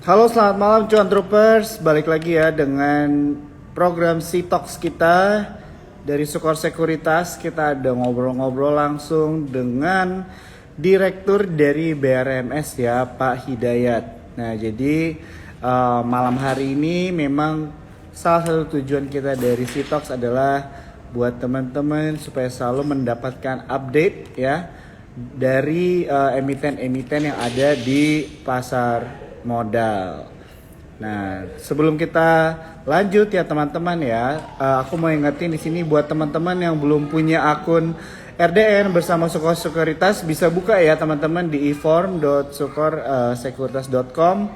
Halo, selamat malam Cuan Troopers. Balik lagi ya dengan program C-Talks kita dari Sukor Sekuritas. Kita ada ngobrol-ngobrol langsung dengan Direktur dari BRMS ya, Pak Hidayat. Nah, jadi malam hari ini memang salah satu tujuan kita dari C-Talks adalah buat teman-teman supaya selalu mendapatkan update ya dari emiten-emiten yang ada di pasar modal. Nah, sebelum kita lanjut ya teman-teman ya, aku mau ingetin di sini buat teman-teman yang belum punya akun RDN bersama Sukor Sekuritas bisa buka ya teman-teman di e-form.sukorsekuritas.com.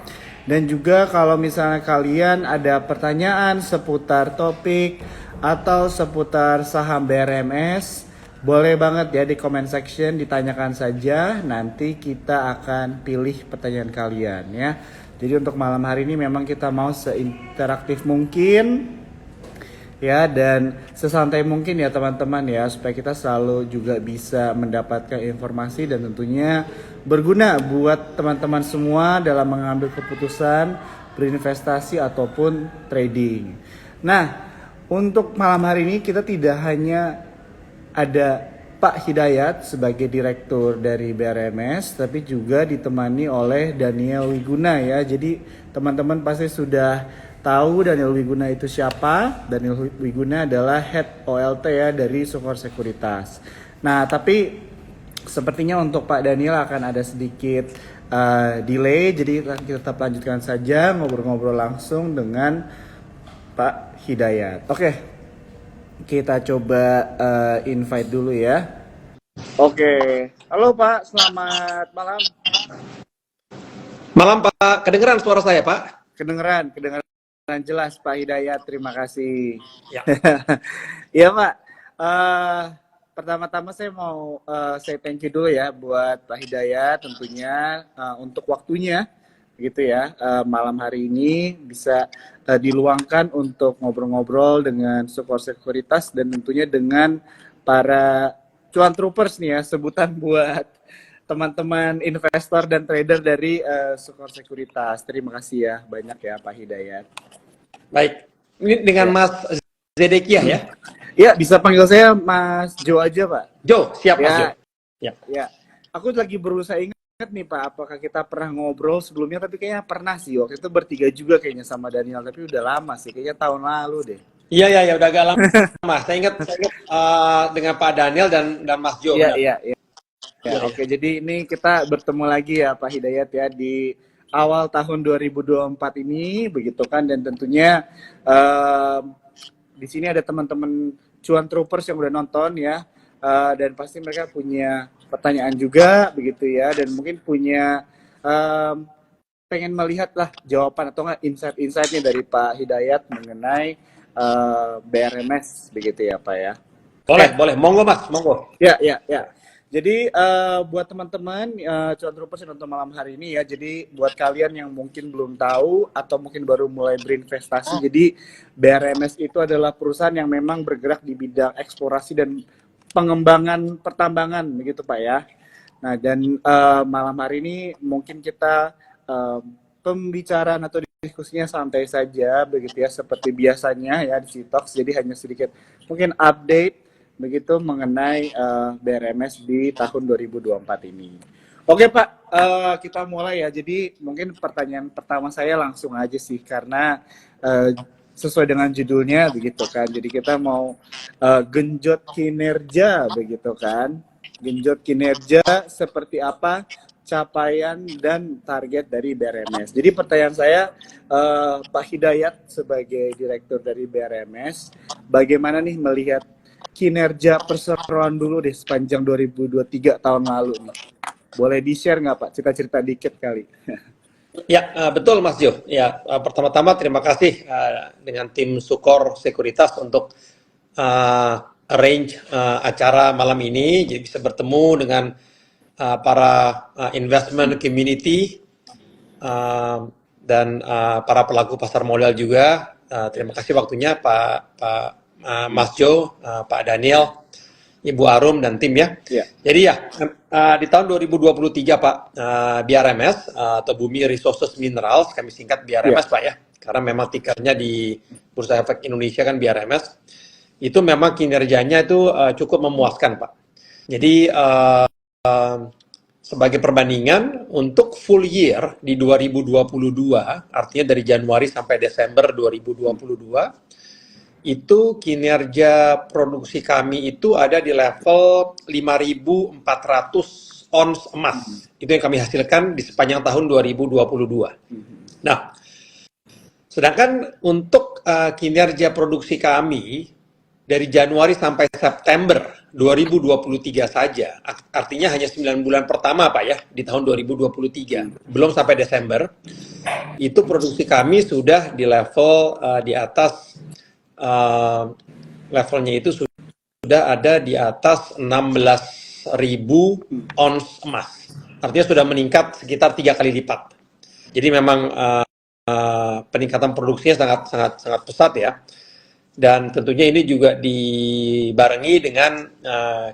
Dan juga kalau misalnya kalian ada pertanyaan seputar topik atau seputar saham BRMS, boleh banget ya di comment section ditanyakan saja, nanti kita akan pilih pertanyaan kalian ya. Jadi untuk malam hari ini memang kita mau seinteraktif mungkin ya dan sesantai mungkin ya teman-teman ya, supaya kita selalu juga bisa mendapatkan informasi dan tentunya berguna buat teman-teman semua dalam mengambil keputusan berinvestasi ataupun trading. Nah, untuk malam hari ini kita tidak hanya ada Pak Hidayat sebagai direktur dari BRMS, tapi juga ditemani oleh Daniel Wiguna ya. Jadi teman-teman pasti sudah tahu Daniel Wiguna itu siapa. Daniel Wiguna adalah Head OLT ya dari Sukor Sekuritas. Nah, tapi sepertinya untuk Pak Daniel akan ada sedikit delay, jadi kita tetap lanjutkan saja ngobrol-ngobrol langsung dengan Pak Hidayat. Oke. Kita coba invite dulu ya. Oke. Halo Pak, selamat malam. Malam Pak, kedengeran suara saya Pak? Kedengeran jelas Pak Hidayat, terima kasih. Ya. Ya Pak, pertama-tama saya mau say thank you dulu ya buat Pak Hidayat tentunya untuk waktunya gitu ya, malam hari ini bisa diluangkan untuk ngobrol-ngobrol dengan Sukor Sekuritas dan tentunya dengan para cuan troopers nih ya, sebutan buat teman-teman investor dan trader dari Sukor Sekuritas. Terima kasih ya banyak ya Pak Hidayat. Baik, ini dengan Ya. Mas Zedekiah ya? Ya, bisa panggil saya Mas Jo aja Pak. Jo, siap Mas Ya. Jo. Ya. Ya, aku lagi berusaha ingat nih Pak, apakah kita pernah ngobrol sebelumnya, tapi kayaknya pernah sih, waktu itu bertiga juga kayaknya sama Daniel, tapi udah lama sih, kayaknya tahun lalu deh. Iya, udah agak lama. Saya ingat dengan Pak Daniel dan Mas Jo. Iya, benar. iya. Ya, Iya. oke, jadi ini kita bertemu lagi ya Pak Hidayat ya di awal tahun 2024 ini, begitu kan, dan tentunya di sini ada teman-teman cuan troopers yang udah nonton ya, dan pasti mereka punya pertanyaan juga begitu ya, dan mungkin punya pengen melihat lah jawaban atau nggak insight-insightnya dari Pak Hidayat mengenai BRMS begitu ya Pak ya. Boleh. Monggo Mas, monggo. Ya. Jadi buat teman-teman cuan troopers yang nonton malam hari ini ya, jadi buat kalian yang mungkin belum tahu atau mungkin baru mulai berinvestasi, jadi BRMS itu adalah perusahaan yang memang bergerak di bidang eksplorasi dan pengembangan pertambangan begitu Pak ya. Nah, dan malam hari ini mungkin kita pembicaraan atau diskusinya santai saja begitu ya, seperti biasanya ya di C-Talks, jadi hanya sedikit mungkin update begitu mengenai BRMS di tahun 2024 ini. Oke Pak, kita mulai ya. Jadi mungkin pertanyaan pertama saya langsung aja sih, karena sesuai dengan judulnya begitu kan. Jadi kita mau genjot kinerja begitu kan. Genjot kinerja seperti apa capaian dan target dari BRMS. Jadi pertanyaan saya, Pak Hidayat sebagai direktur dari BRMS, bagaimana nih melihat kinerja perseroan dulu deh sepanjang 2023 tahun lalu nih. Boleh di-share nggak Pak? Cerita-cerita dikit kali. Ya, betul Mas Jo. Ya, pertama-tama terima kasih dengan tim Sukor Sekuritas untuk arrange acara malam ini, jadi bisa bertemu dengan para investment community dan para pelaku pasar modal juga. Terima kasih waktunya Pak Mas Jo, Pak Daniel. Ibu Arum dan tim ya. Ya. Jadi ya di tahun 2023 Pak, BRMS atau Bumi Resources Minerals, kami singkat BRMS Pak ya, karena memang tikernya di Bursa Efek Indonesia kan BRMS, itu memang kinerjanya itu cukup memuaskan Pak. Jadi sebagai perbandingan untuk full year di 2022, artinya dari Januari sampai Desember 2022, itu kinerja produksi kami itu ada di level 5.400 ons emas. Itu yang kami hasilkan di sepanjang tahun 2022. Nah, sedangkan untuk kinerja produksi kami dari Januari sampai September 2023 saja, artinya hanya 9 bulan pertama Pak ya, di tahun 2023, belum sampai Desember, itu produksi kami sudah di level di atas levelnya itu sudah ada di atas 16.000 ons emas. Artinya sudah meningkat sekitar 3 kali lipat. Jadi memang peningkatan produksinya sangat pesat ya. Dan tentunya ini juga dibarengi dengan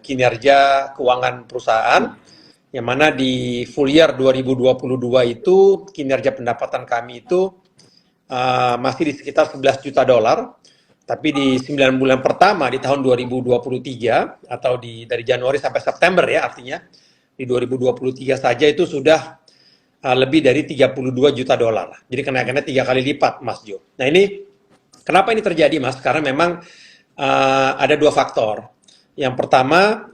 kinerja keuangan perusahaan, yang mana di full year 2022 itu kinerja pendapatan kami itu masih di sekitar 11 juta dolar. Tapi di 9 bulan pertama di tahun 2023 atau dari Januari sampai September ya, artinya di 2023 saja itu sudah lebih dari 32 juta dolar. Jadi kenaikannya 3 kali lipat Mas Jo. Nah ini kenapa ini terjadi Mas? Karena memang ada 2 faktor. Yang pertama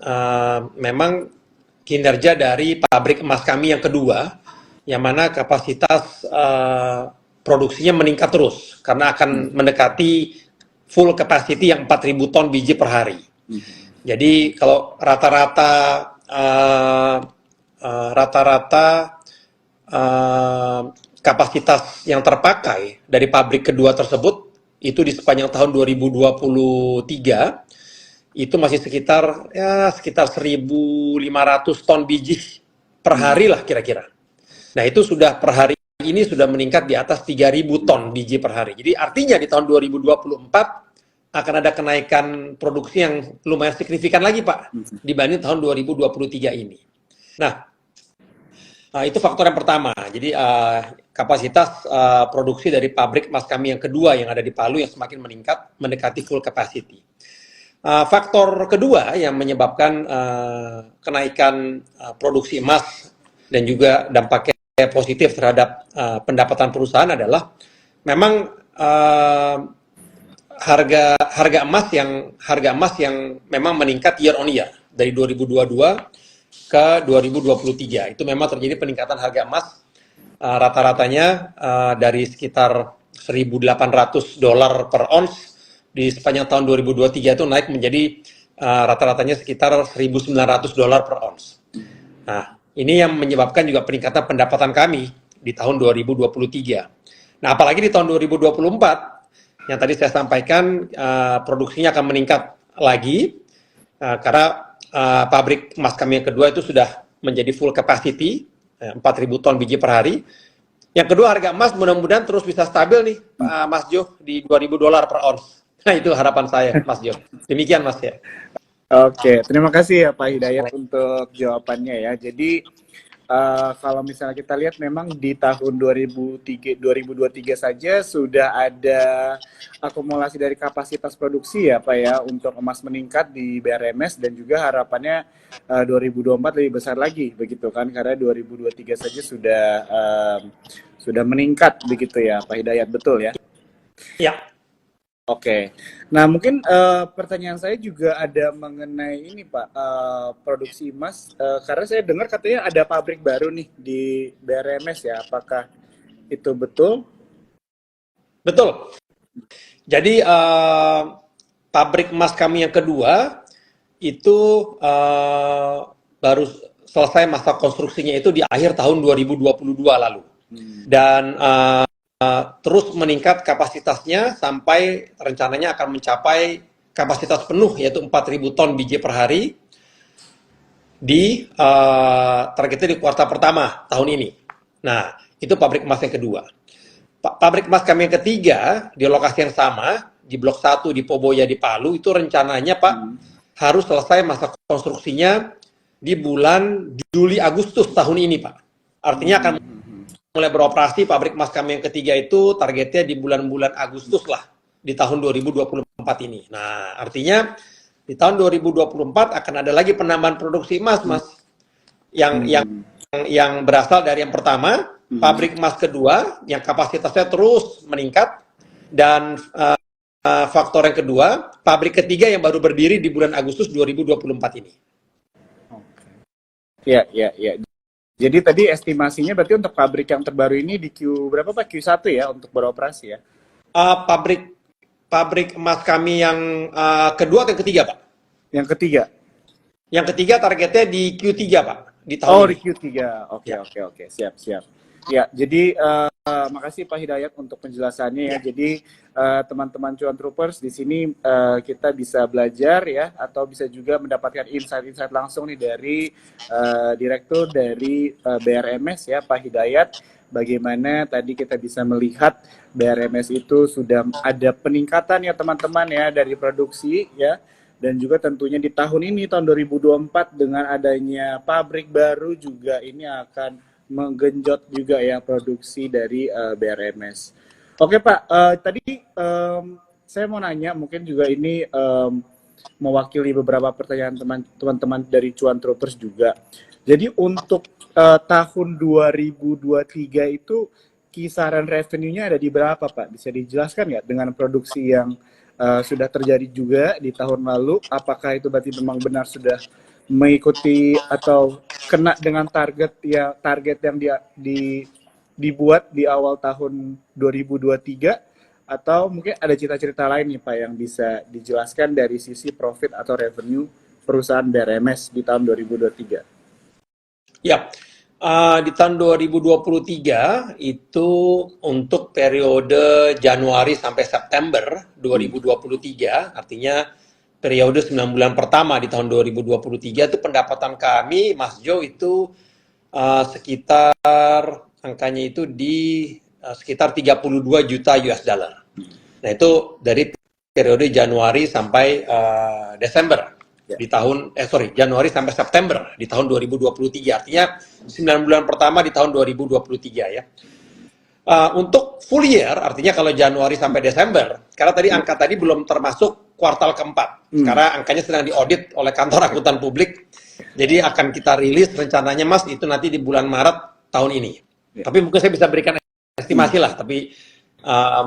memang kinerja dari pabrik emas kami yang kedua, yang mana kapasitas produksinya meningkat terus karena akan mendekati full capacity yang 4.000 ton biji per hari. Jadi kalau rata-rata kapasitas yang terpakai dari pabrik kedua tersebut itu di sepanjang tahun 2023 itu masih sekitar 1.500 ton biji per hari lah kira-kira. Nah itu sudah per hari ini sudah meningkat di atas 3.000 ton biji per hari. Jadi artinya di tahun 2024 akan ada kenaikan produksi yang lumayan signifikan lagi Pak dibanding tahun 2023 ini. Nah, itu faktor yang pertama. Jadi kapasitas produksi dari pabrik emas kami yang kedua yang ada di Palu yang semakin meningkat mendekati full capacity. Faktor kedua yang menyebabkan kenaikan produksi emas dan juga dampaknya positif terhadap pendapatan perusahaan adalah memang harga emas yang memang meningkat year on year dari 2022 ke 2023. Itu memang terjadi peningkatan harga emas rata-ratanya dari sekitar 1.800 dolar per ons di sepanjang tahun 2023 itu naik menjadi rata-ratanya sekitar 1.900 dolar per ons. Nah, ini yang menyebabkan juga peningkatan pendapatan kami di tahun 2023. Nah, apalagi di tahun 2024, yang tadi saya sampaikan, produksinya akan meningkat lagi, karena pabrik emas kami yang kedua itu sudah menjadi full capacity, 4.000 ton biji per hari. Yang kedua, harga emas mudah-mudahan terus bisa stabil nih, Mas Jo, di 2.000 dolar per ons. Nah, itu harapan saya, Mas Jo. Demikian, Mas ya. Oke, terima kasih ya Pak Hidayat untuk jawabannya ya. Jadi kalau misalnya kita lihat memang di tahun 2023 saja sudah ada akumulasi dari kapasitas produksi ya Pak ya untuk emas meningkat di BRMS, dan juga harapannya 2024 lebih besar lagi begitu kan, karena 2023 saja sudah meningkat begitu ya Pak Hidayat, betul ya? Ya. Oke, nah mungkin pertanyaan saya juga ada mengenai ini Pak, produksi emas, karena saya dengar katanya ada pabrik baru nih di BRMS ya, apakah itu betul? Betul. Jadi pabrik emas kami yang kedua itu baru selesai masa konstruksinya itu di akhir tahun 2022 lalu. Dan terus meningkat kapasitasnya sampai rencananya akan mencapai kapasitas penuh yaitu 4.000 ton biji per hari di targetnya di kuartal pertama tahun ini. Nah, itu pabrik emas yang kedua. Pabrik emas kami yang ketiga di lokasi yang sama di Blok 1 di Poboya di Palu itu rencananya Pak harus selesai masa konstruksinya di bulan Juli Agustus tahun ini, Pak. Artinya akan mulai beroperasi pabrik emas kami yang ketiga itu targetnya di bulan-bulan Agustus lah di tahun 2024 ini. Nah, artinya di tahun 2024 akan ada lagi penambahan produksi emas, Mas. Yang berasal dari yang pertama, pabrik emas kedua yang kapasitasnya terus meningkat, dan faktor yang kedua, pabrik ketiga yang baru berdiri di bulan Agustus 2024 ini. Ya, ya, ya. Jadi tadi estimasinya berarti untuk pabrik yang terbaru ini di Q berapa Pak? Q1 ya untuk beroperasi ya? Pabrik emas kami yang kedua ke ketiga, Pak. Yang ketiga? Yang ketiga targetnya di Q3, Pak. Di tahun Oh, ini. di Q3. Oke. Siap. Ya, jadi makasih Pak Hidayat untuk penjelasannya ya. Jadi teman-teman Cuan Troopers di sini kita bisa belajar ya, atau bisa juga mendapatkan insight-insight langsung nih dari direktur dari BRMS ya, Pak Hidayat. Bagaimana tadi kita bisa melihat BRMS itu sudah ada peningkatan ya teman-teman ya dari produksi ya. Dan juga tentunya di tahun ini, tahun 2024, dengan adanya pabrik baru juga ini akan menggenjot juga ya produksi dari BRMS. Oke Pak, tadi saya mau nanya, mungkin juga ini mewakili beberapa pertanyaan teman-teman dari Cuan Troopers juga. Jadi untuk tahun 2023 itu kisaran revenue-nya ada di berapa Pak? Bisa dijelaskan ya dengan produksi yang sudah terjadi juga di tahun lalu, apakah itu berarti memang benar sudah mengikuti atau kena dengan target yang dibuat di awal tahun 2023, atau mungkin ada cerita-cerita lain nih Pak yang bisa dijelaskan dari sisi profit atau revenue perusahaan BRMS di tahun 2023? Ya, di tahun 2023 itu untuk periode Januari sampai September 2023, artinya periode 9 bulan pertama di tahun 2023 itu pendapatan kami, Mas Jo, itu sekitar angkanya itu di sekitar 32 juta US dollar. Nah, itu dari periode Januari sampai Desember di tahun Januari sampai September di tahun 2023, artinya 9 bulan pertama di tahun 2023 ya. Untuk full year, artinya kalau Januari sampai Desember, karena tadi angka tadi belum termasuk kuartal keempat, karena angkanya sedang diaudit oleh kantor akuntan publik, jadi akan kita rilis rencananya Mas itu nanti di bulan Maret tahun ini. Tapi mungkin saya bisa berikan estimasi lah, tapi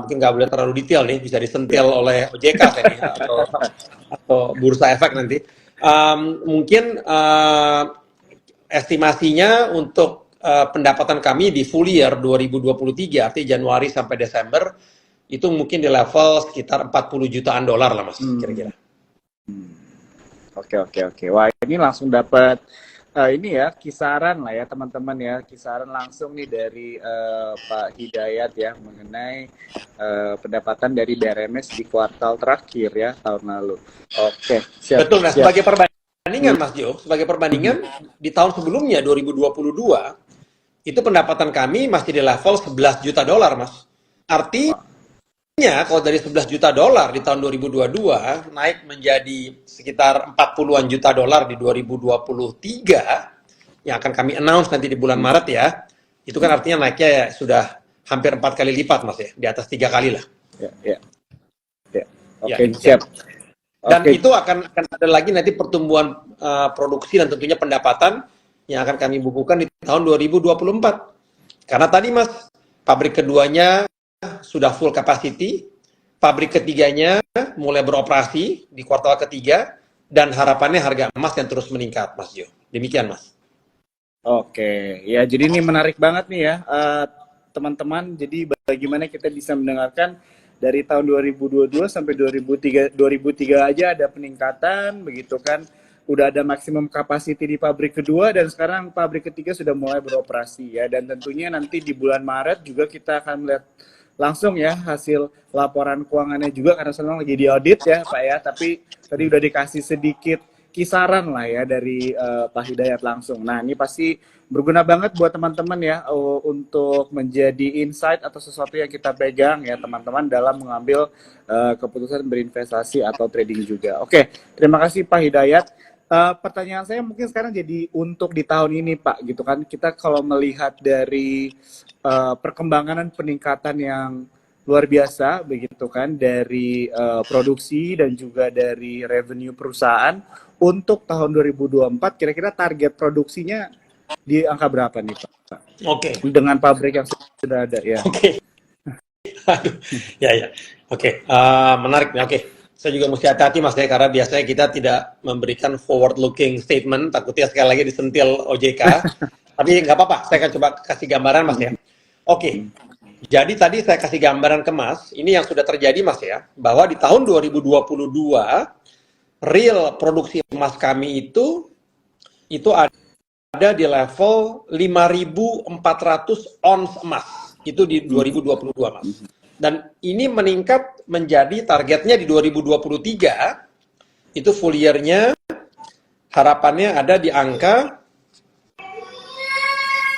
mungkin nggak boleh terlalu detail nih, bisa disentil oleh OJK ini atau bursa efek nanti. Mungkin estimasinya untuk pendapatan kami di full year 2023, artinya Januari sampai Desember, itu mungkin di level sekitar 40 jutaan dolar lah Mas, kira-kira. Oke. Wah, ini langsung dapat ini ya, kisaran lah ya teman-teman ya, kisaran langsung nih dari Pak Hidayat ya mengenai pendapatan dari BRMS di kuartal terakhir ya tahun lalu. Oke, siap. Betul, nah sebagai perbandingan Mas Jo, sebagai perbandingan di tahun sebelumnya 2022 itu pendapatan kami masih di level 11 juta dolar Mas. Artinya kalau dari 11 juta dolar di tahun 2022 naik menjadi sekitar 40-an juta dolar di 2023 yang akan kami announce nanti di bulan Maret ya, itu kan artinya naiknya ya sudah hampir 4 kali lipat Mas ya, di atas 3 kali lah. Ya. Oke, Ya, siap. Dan itu akan ada lagi nanti pertumbuhan produksi dan tentunya pendapatan yang akan kami bukukan di tahun 2024. Karena tadi Mas, pabrik keduanya sudah full capacity, pabrik ketiganya mulai beroperasi di kuartal ketiga, dan harapannya harga emas yang terus meningkat, Mas Jo. Demikian, Mas. Oke, ya jadi ini menarik banget nih ya, teman-teman. Jadi bagaimana kita bisa mendengarkan dari tahun 2022 sampai 2003 aja ada peningkatan, begitu kan? Udah ada maksimum capacity di pabrik kedua, dan sekarang pabrik ketiga sudah mulai beroperasi ya. Dan tentunya nanti di bulan Maret juga kita akan melihat langsung ya hasil laporan keuangannya juga, karena sekarang lagi diaudit ya Pak ya. Tapi tadi udah dikasih sedikit kisaran lah ya dari Pak Hidayat langsung. Nah, ini pasti berguna banget buat teman-teman ya untuk menjadi insight atau sesuatu yang kita pegang ya teman-teman dalam mengambil keputusan berinvestasi atau trading juga. Oke, terima kasih Pak Hidayat. Pertanyaan saya mungkin sekarang jadi untuk di tahun ini Pak, gitu kan kita kalau melihat dari perkembangan dan peningkatan yang luar biasa begitu kan dari produksi dan juga dari revenue perusahaan untuk tahun 2024 kira-kira target produksinya di angka berapa nih Pak? Oke. Dengan pabrik yang sudah ada ya. Oke. Aduh. Ya. Oke. Menarik nih. Oke. Saya juga mesti hati-hati Mas ya, karena biasanya kita tidak memberikan forward looking statement, takutnya sekali lagi disentil OJK. Tapi nggak apa-apa, saya akan coba kasih gambaran Mas ya. Oke. Jadi tadi saya kasih gambaran ke Mas, ini yang sudah terjadi Mas ya, bahwa di tahun 2022 real produksi emas kami itu ada di level 5.400 ons emas. Itu di 2022 Mas. Dan ini meningkat menjadi targetnya di 2023 itu full year-nya harapannya ada di angka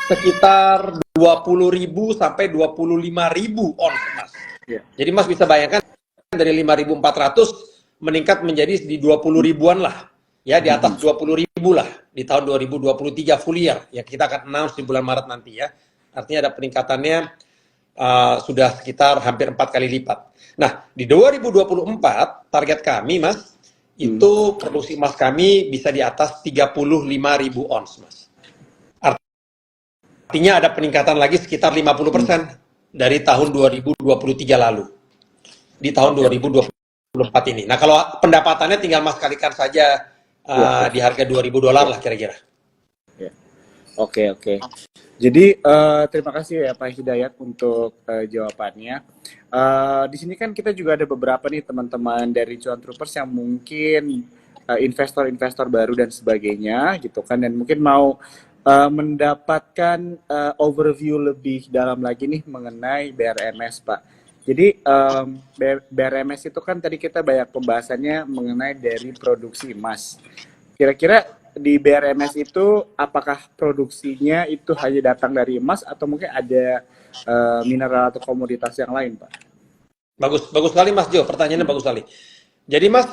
sekitar 20.000 sampai 25.000 ons emas. Yeah. Jadi Mas bisa bayangkan dari 5.400 meningkat menjadi di 20 ribuan lah. Ya, di atas 20.000 lah di tahun 2023 full year. Ya, kita akan announce di bulan Maret nanti ya. Artinya ada peningkatannya sudah sekitar hampir 4 kali lipat. Nah, di 2024 target kami Mas, itu produksi emas kami bisa di atas 35.000 ons Mas. Artinya ada peningkatan lagi sekitar 50% dari tahun 2023 lalu. Di tahun 2024 ini. Nah, kalau pendapatannya tinggal Mas kalikan saja di harga $2.000 lah kira-kira. Oke. Jadi terima kasih ya Pak Hidayat untuk jawabannya. Di sini kan kita juga ada beberapa nih teman-teman dari Cuan Troopers yang mungkin investor-investor baru dan sebagainya gitu kan, dan mungkin mau mendapatkan overview lebih dalam lagi nih mengenai BRMS Pak. Jadi BRMS itu kan tadi kita banyak pembahasannya mengenai dari produksi emas. Kira-kira di BRMS itu apakah produksinya itu hanya datang dari emas atau mungkin ada mineral atau komoditas yang lain, Pak? Bagus sekali Mas Jo, pertanyaannya bagus sekali. Jadi Mas,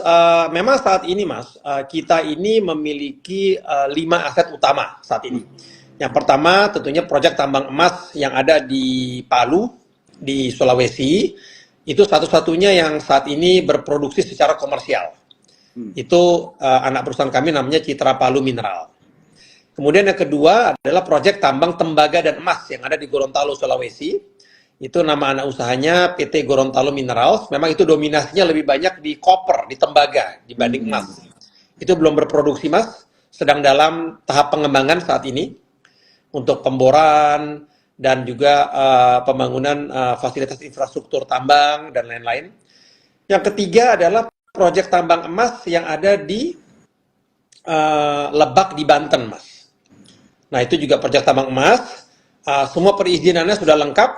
memang saat ini Mas, kita ini memiliki 5 aset utama saat ini. Yang pertama tentunya proyek tambang emas yang ada di Palu, di Sulawesi, itu satu-satunya yang saat ini berproduksi secara komersial. Itu anak perusahaan kami namanya Citra Palu Mineral. Kemudian yang kedua adalah proyek tambang tembaga dan emas yang ada di Gorontalo, Sulawesi. Itu nama anak usahanya PT Gorontalo Minerals. Memang itu dominasinya lebih banyak di koper, di tembaga dibanding emas. Itu belum berproduksi Mas, sedang dalam tahap pengembangan saat ini untuk pemboran dan juga pembangunan fasilitas infrastruktur tambang dan lain-lain. Yang ketiga adalah proyek tambang emas yang ada di Lebak di Banten, Mas. Nah, itu juga proyek tambang emas. Semua perizinannya sudah lengkap.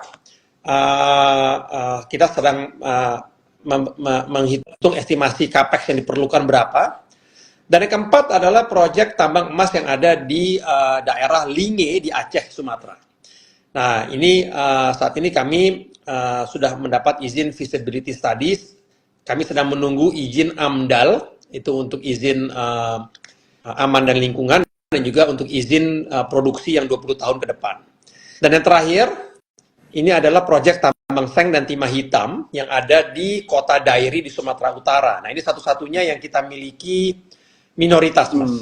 Kita sedang menghitung estimasi capex yang diperlukan berapa. Dan yang keempat adalah proyek tambang emas yang ada di daerah Linge di Aceh, Sumatera. Nah, ini saat ini kami sudah mendapat izin feasibility studies. Kami sedang menunggu izin AMDAL, itu untuk izin aman dan lingkungan, dan juga untuk izin produksi yang 20 tahun ke depan. Dan yang terakhir, ini adalah proyek tambang seng dan timah hitam yang ada di kota Dairi di Sumatera Utara. Nah, ini satu-satunya yang kita miliki minoritas, Mas.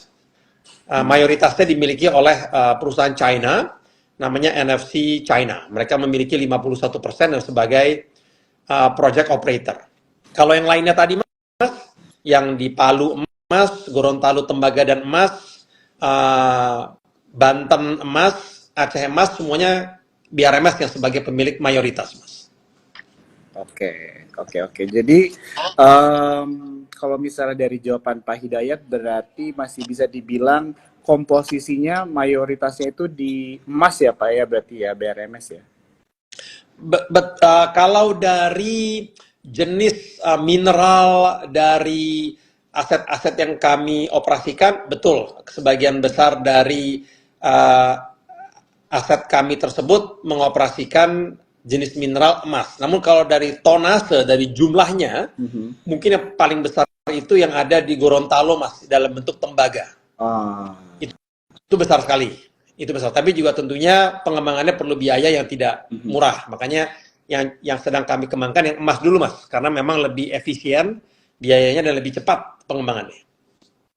Mayoritasnya dimiliki oleh perusahaan China, namanya NFC China. Mereka memiliki 51% dan sebagai project operator. Kalau yang lainnya tadi Mas, yang di Palu emas, Gorontalo tembaga dan emas, Banten emas, Aceh emas, semuanya BRMS yang sebagai pemilik mayoritas Mas. Oke. Jadi kalau misalnya dari jawaban Pak Hidayat berarti masih bisa dibilang komposisinya mayoritasnya itu di emas ya Pak ya, berarti ya BRMS ya. Kalau dari jenis mineral dari aset-aset yang kami operasikan, betul, sebagian besar dari uh, aset kami tersebut mengoperasikan jenis mineral emas. Namun kalau dari tonase, dari jumlahnya, mungkin yang paling besar itu yang ada di Gorontalo, Mas, dalam bentuk tembaga. Ah, Itu besar sekali. Itu besar. Tapi juga tentunya pengembangannya perlu biaya yang tidak murah. Makanya yang sedang kami kembangkan yang emas dulu, Mas, karena memang lebih efisien biayanya dan lebih cepat pengembangannya.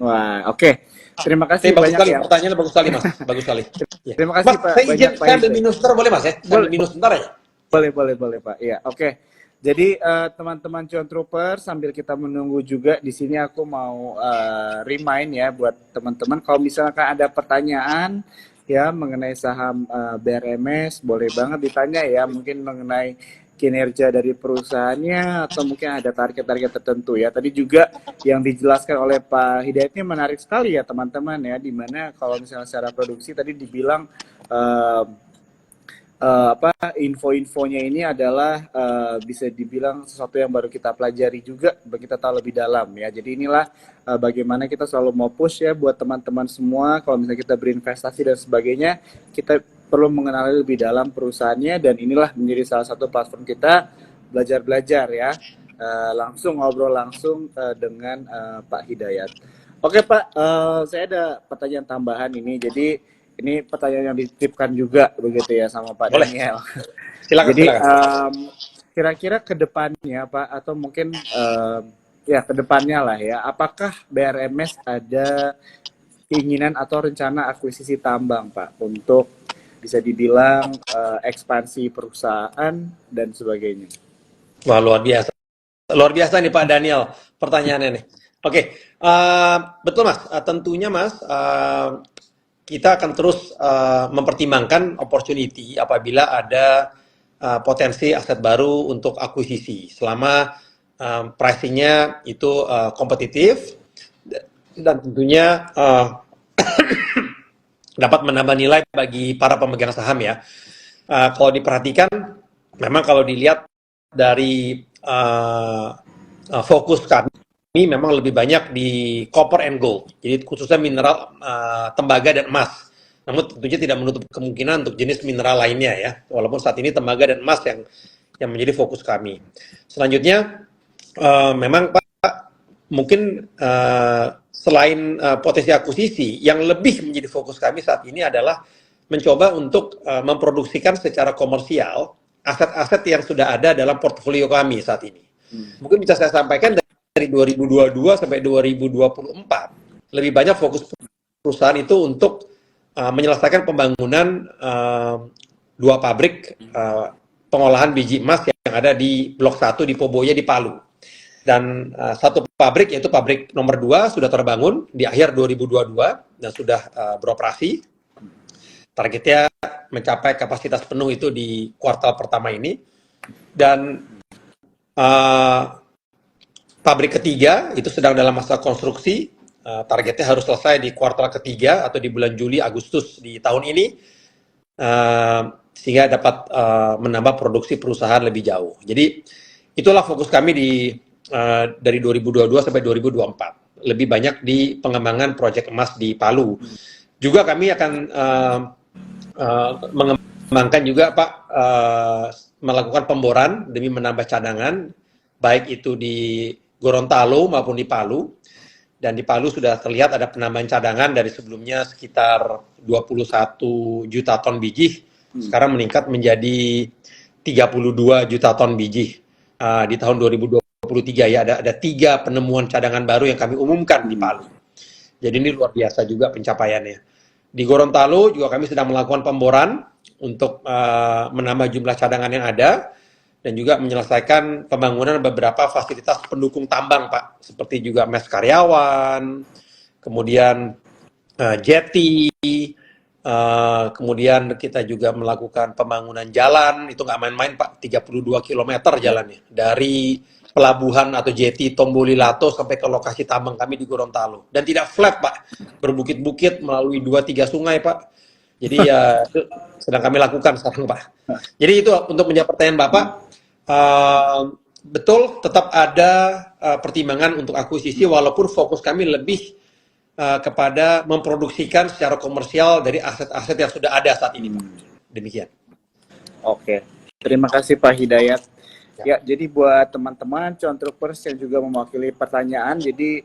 wah, oke. Terima kasih Bagus banyak sekali, ya. pertanyaannya bagus sekali, Mas. Bagus sekali. Ya. Terima kasih Mas, Pak, saya izin, banyak Pak saya ambil Hidayat. minum sebentar boleh, Mas ya? Saya ambil minum sebentar ya? Boleh Pak. Iya, oke. Jadi teman-teman John Trooper, sambil kita menunggu juga di sini aku mau remind ya buat teman-teman kalau misalkan ada pertanyaan ya mengenai saham BRMS, boleh banget ditanya ya, mungkin mengenai kinerja dari perusahaannya atau mungkin ada target-target tertentu ya. Tadi juga yang dijelaskan oleh Pak Hidayat ini menarik sekali ya teman-teman ya, dimana kalau misalnya secara produksi tadi dibilang eh, info-infonya ini adalah bisa dibilang sesuatu yang baru kita pelajari juga, kita tahu lebih dalam ya. Jadi inilah bagaimana kita selalu mau push ya buat teman-teman semua. Kalau misalnya kita berinvestasi dan sebagainya, kita perlu mengenali lebih dalam perusahaannya, dan inilah menjadi salah satu platform kita belajar-belajar ya. Langsung ngobrol langsung dengan Pak Hidayat. Oke Pak, saya ada pertanyaan tambahan ini. Jadi ini pertanyaan yang dititipkan juga begitu ya sama Pak Boleh. Daniel. Silakan, Jadi silakan. kira-kira ke depannya Pak, atau mungkin ya ke depannya lah ya, apakah BRMS ada keinginan atau rencana akuisisi tambang Pak untuk bisa dibilang ekspansi perusahaan dan sebagainya? Wah, luar biasa. Luar biasa nih Pak Daniel pertanyaannya nih. Oke, betul Mas. Tentunya Mas, kita akan terus mempertimbangkan opportunity apabila ada potensi aset baru untuk akuisisi selama pricingnya itu kompetitif dan tentunya dapat menambah nilai bagi para pemegang saham ya. Kalau diperhatikan, memang kalau dilihat dari fokus kami memang lebih banyak di copper and gold. Jadi khususnya mineral tembaga dan emas. Namun tentunya tidak menutup kemungkinan untuk jenis mineral lainnya ya. Walaupun saat ini tembaga dan emas yang menjadi fokus kami. Selanjutnya memang Pak mungkin selain potensi akuisisi yang lebih menjadi fokus kami saat ini adalah mencoba untuk memproduksikan secara komersial aset-aset yang sudah ada dalam portofolio kami saat ini. Mungkin bisa saya sampaikan dari 2022 sampai 2024 lebih banyak fokus perusahaan itu untuk menyelesaikan pembangunan dua pabrik pengolahan biji emas yang ada di Blok 1 di Poboya di Palu. Dan satu pabrik yaitu pabrik nomor 2 sudah terbangun di akhir 2022 dan sudah beroperasi. Targetnya mencapai kapasitas penuh itu di kuartal pertama ini. Dan pabrik ketiga itu sedang dalam masa konstruksi, targetnya harus selesai di kuartal ketiga atau di bulan Juli Agustus di tahun ini, sehingga dapat menambah produksi perusahaan lebih jauh. Jadi itulah fokus kami dari 2022 sampai 2024, lebih banyak di pengembangan proyek emas di Palu. Juga kami akan mengembangkan juga Pak, melakukan pemboran demi menambah cadangan, baik itu di Gorontalo maupun di Palu. Dan di Palu sudah terlihat ada penambahan cadangan dari sebelumnya sekitar 21 juta ton biji, sekarang meningkat menjadi 32 juta ton biji di tahun 2023 ya. Ada 3 penemuan cadangan baru yang kami umumkan di Palu. Jadi ini luar biasa juga pencapaiannya. Di Gorontalo juga kami sedang melakukan pemboran untuk menambah jumlah cadangan yang ada, dan juga menyelesaikan pembangunan beberapa fasilitas pendukung tambang Pak, seperti juga mes karyawan, kemudian jetty, kemudian kita juga melakukan pembangunan jalan, itu nggak main-main Pak, 32 km jalannya, dari pelabuhan atau jetty Tombolilato sampai ke lokasi tambang kami di Gorontalo. Dan tidak flat Pak, berbukit-bukit melalui 2-3 sungai Pak. Jadi ya itu sedang kami lakukan sekarang Pak. Jadi itu untuk menjawab pertanyaan Bapak, betul tetap ada pertimbangan untuk akuisisi walaupun fokus kami lebih kepada memproduksikan secara komersial dari aset-aset yang sudah ada saat ini, Pak. Demikian. Oke, terima kasih Pak Hidayat. Ya, jadi buat teman-teman Cuan Troopers yang juga mewakili pertanyaan, jadi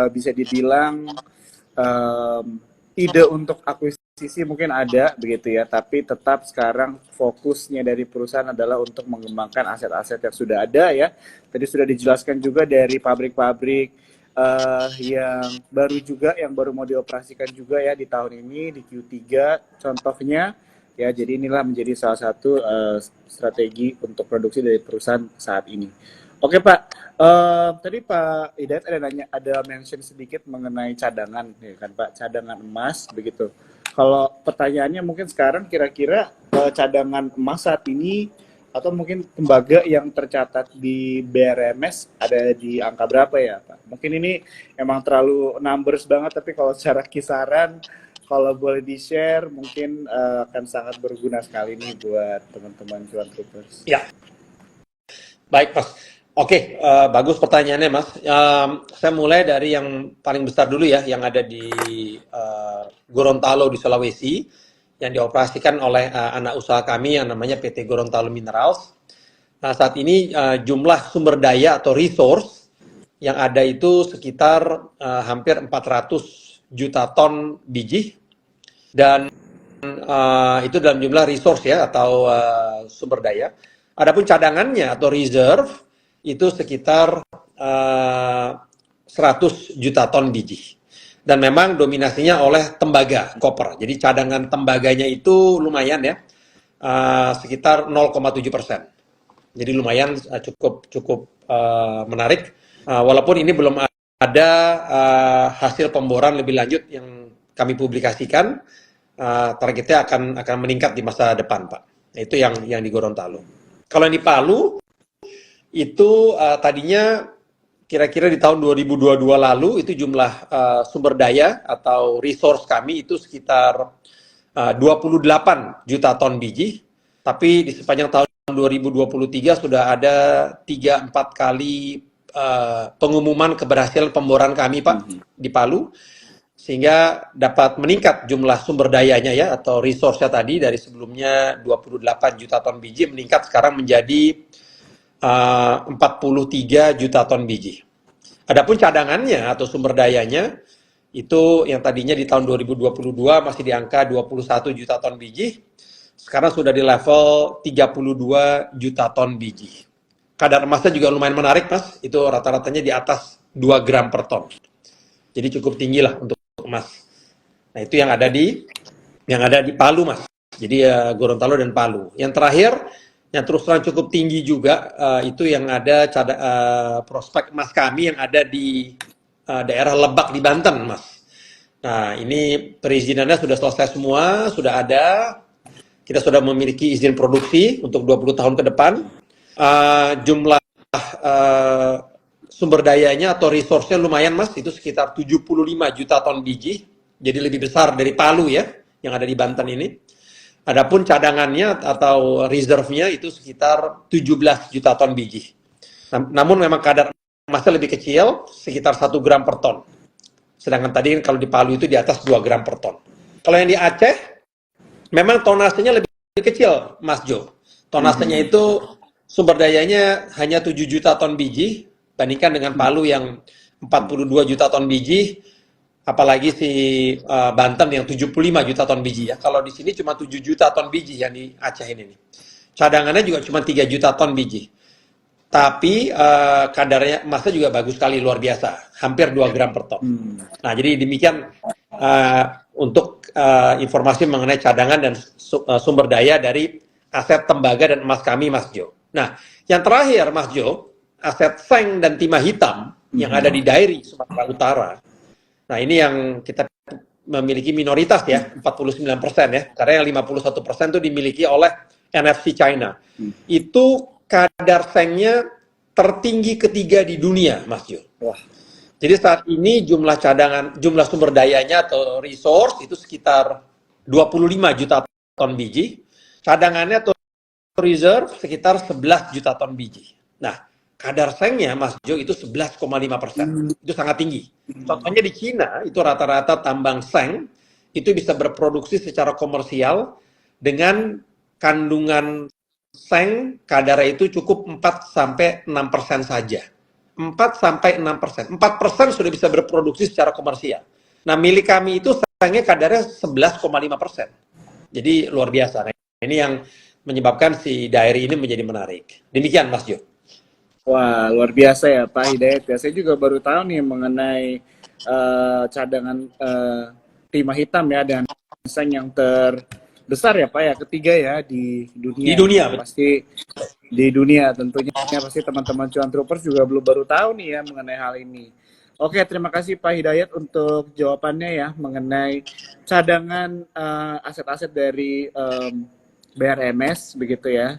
bisa dibilang ide untuk akuisisi mungkin ada begitu ya, tapi tetap sekarang fokusnya dari perusahaan adalah untuk mengembangkan aset-aset yang sudah ada ya. Tadi sudah dijelaskan juga dari pabrik-pabrik yang baru juga, yang baru mau dioperasikan juga ya di tahun ini, di Q3 contohnya. Ya, jadi inilah menjadi salah satu strategi untuk produksi dari perusahaan saat ini. Oke Pak, tadi Pak Hidayat ada mention sedikit mengenai cadangan, ya kan Pak, cadangan emas begitu. Kalau pertanyaannya mungkin sekarang kira-kira cadangan emas saat ini atau mungkin tembaga yang tercatat di BRMS ada di angka berapa ya Pak? Mungkin ini emang terlalu numbers banget, tapi kalau secara kisaran kalau boleh di-share mungkin akan sangat berguna sekali nih buat teman-teman Cuan Troopers. Ya, baik Mas. Oke, bagus pertanyaannya Mas. Saya mulai dari yang paling besar dulu ya, yang ada di Gorontalo di Sulawesi, yang dioperasikan oleh anak usaha kami yang namanya PT Gorontalo Minerals. Nah, saat ini jumlah sumber daya atau resource yang ada itu sekitar hampir 400 juta ton biji. Dan itu dalam jumlah resource ya atau sumber daya. Adapun cadangannya atau reserve itu sekitar 100 juta ton biji. Dan memang dominasinya oleh tembaga, copper. Jadi cadangan tembaganya itu lumayan ya, sekitar 0,7%. Jadi lumayan cukup menarik. Walaupun ini belum ada hasil pemboran lebih lanjut yang kami publikasikan. Targetnya akan meningkat di masa depan, Pak. Nah, itu yang di Gorontalo. Kalau yang di Palu itu tadinya kira-kira di tahun 2022 lalu itu jumlah sumber daya atau resource kami itu sekitar 28 juta ton biji. Tapi di sepanjang tahun 2023 sudah ada 3-4 kali pengumuman keberhasilan pemboran kami, Pak, di Palu. Sehingga dapat meningkat jumlah sumber dayanya ya atau resource-nya tadi dari sebelumnya 28 juta ton biji meningkat sekarang menjadi 43 juta ton biji. Adapun cadangannya atau sumber dayanya itu yang tadinya di tahun 2022 masih di angka 21 juta ton biji, sekarang sudah di level 32 juta ton biji. Kadar emasnya juga lumayan menarik Mas, itu rata-ratanya di atas 2 gram per ton. Jadi cukup tinggi lah untuk emas. Nah, itu yang ada di Palu, Mas. Jadi Gorontalo dan Palu. Yang terakhir, yang terus terang cukup tinggi juga itu yang ada prospek emas kami yang ada di daerah Lebak di Banten, Mas. Nah, ini perizinannya sudah selesai semua, sudah ada. Kita sudah memiliki izin produksi untuk 20 tahun ke depan. Jumlah sumber dayanya atau resource-nya lumayan Mas, itu sekitar 75 juta ton biji, jadi lebih besar dari Palu ya, yang ada di Banten ini. Adapun cadangannya atau reserve-nya itu sekitar 17 juta ton biji. Namun memang kadar emasnya lebih kecil, sekitar 1 gram per ton. Sedangkan tadi kalau di Palu itu di atas 2 gram per ton. Kalau yang di Aceh, memang tonasenya lebih kecil Mas Jo. Tonasenya itu sumber dayanya hanya 7 juta ton biji, bandingkan dengan Palu yang 42 juta ton biji, apalagi si Banten yang 75 juta ton biji ya. Kalau di sini cuma 7 juta ton biji yang di Aceh ini nih. Cadangannya juga cuma 3 juta ton biji. Tapi kadarnya emasnya juga bagus sekali, luar biasa, hampir 2 gram per ton. Nah, jadi demikian untuk informasi mengenai cadangan dan sumber daya dari aset tembaga dan emas kami, Mas Jo. Nah, yang terakhir, Mas Jo, aset seng dan timah hitam yang ada di Dairi, Sumatera Utara. Nah, ini yang kita memiliki minoritas ya, 49% ya. Karena yang 51% itu dimiliki oleh NFC China. Itu kadar sengnya tertinggi ketiga di dunia, Mas Jo. Wah. Jadi saat ini jumlah sumber dayanya atau resource itu sekitar 25 juta ton biji. Cadangannya atau reserve sekitar 11 juta ton biji. Nah, kadar sengnya Mas Jo itu 11,5%. Itu sangat tinggi. Contohnya di Cina itu rata-rata tambang seng itu bisa berproduksi secara komersial dengan kandungan seng kadarnya itu cukup 4 sampai 6% saja. 4 sampai 6%. 4% sudah bisa berproduksi secara komersial. Nah, milik kami itu sengnya kadarnya 11,5%. Jadi luar biasa. Nah, ini yang menyebabkan si diary ini menjadi menarik. Demikian Mas Jo. Wah, luar biasa ya Pak Hidayat. Ya, saya juga baru tahu nih mengenai cadangan timah hitam ya, dan seng yang terbesar ya Pak ya, ketiga ya di Di dunia. dunia. Pasti di dunia tentunya, pasti teman-teman Cuan Troopers juga belum baru tahu nih ya mengenai hal ini. Oke, terima kasih Pak Hidayat untuk jawabannya ya mengenai cadangan aset-aset dari BRMS begitu ya.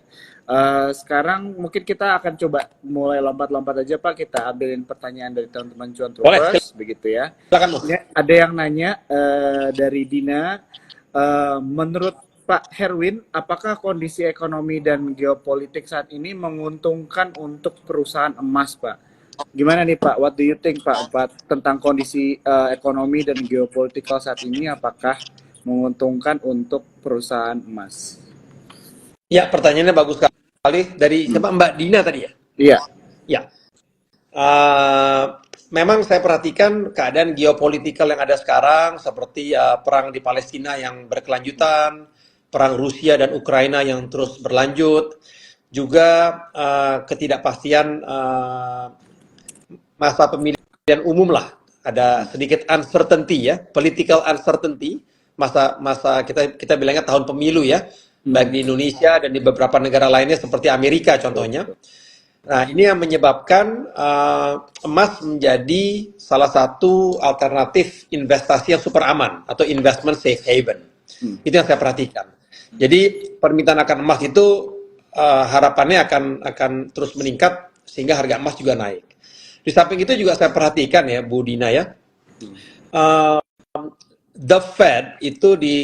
Sekarang mungkin kita akan coba mulai lompat-lompat aja Pak, kita ambilin pertanyaan dari teman-teman Cuan Boleh, Troopers begitu ya. silakan Mas. Ini ada yang nanya dari Dina, menurut Pak Herwin, apakah kondisi ekonomi dan geopolitik saat ini menguntungkan untuk perusahaan emas Pak? Gimana nih Pak, what do you think Pak tentang kondisi ekonomi dan geopolitikal saat ini, apakah menguntungkan untuk perusahaan emas? Ya, pertanyaannya bagus sekali. Dari siapa? Mbak Dina tadi ya? Iya. Ya. Memang saya perhatikan keadaan geopolitikal yang ada sekarang, seperti perang di Palestina yang berkelanjutan, perang Rusia dan Ukraina yang terus berlanjut, juga ketidakpastian masa pemilihan umum lah. Ada sedikit uncertainty ya, political uncertainty, masa kita bilangnya tahun pemilu ya, baik di Indonesia dan di beberapa negara lainnya seperti Amerika contohnya. Nah, ini yang menyebabkan emas menjadi salah satu alternatif investasi yang super aman atau investment safe haven. Itu yang saya perhatikan. Jadi permintaan akan emas itu harapannya akan terus meningkat sehingga harga emas juga naik. Di samping itu juga saya perhatikan ya, Bu Dina ya, The Fed itu di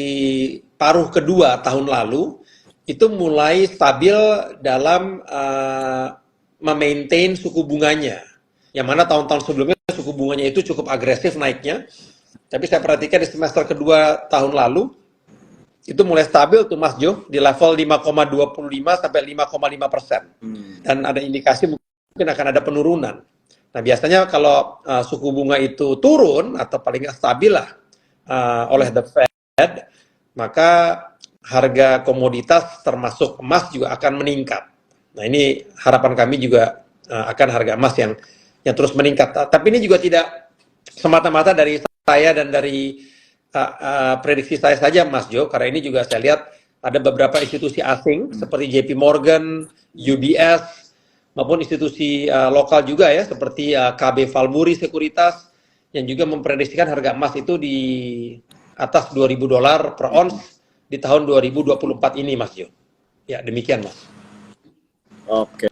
paruh kedua tahun lalu itu mulai stabil dalam memaintain suku bunganya. Yang mana tahun-tahun sebelumnya suku bunganya itu cukup agresif naiknya. Tapi saya perhatikan di semester kedua tahun lalu itu mulai stabil tuh Mas Jo di level 5,25 sampai 5,5%. Dan ada indikasi mungkin akan ada penurunan. Nah, biasanya kalau suku bunga itu turun atau paling nggak stabil lah oleh The Fed, maka harga komoditas termasuk emas juga akan meningkat. Nah, ini harapan kami juga akan harga emas yang terus meningkat. Tapi ini juga tidak semata-mata dari saya dan dari prediksi saya saja, Mas Jo, karena ini juga saya lihat ada beberapa institusi asing seperti JP Morgan, UBS, maupun institusi lokal juga ya, seperti KB Valmuri Sekuritas, yang juga memprediksikan harga emas itu di atas $2.000 per ons di tahun 2024 ini, Mas Jo. Ya, demikian, Mas. Oke.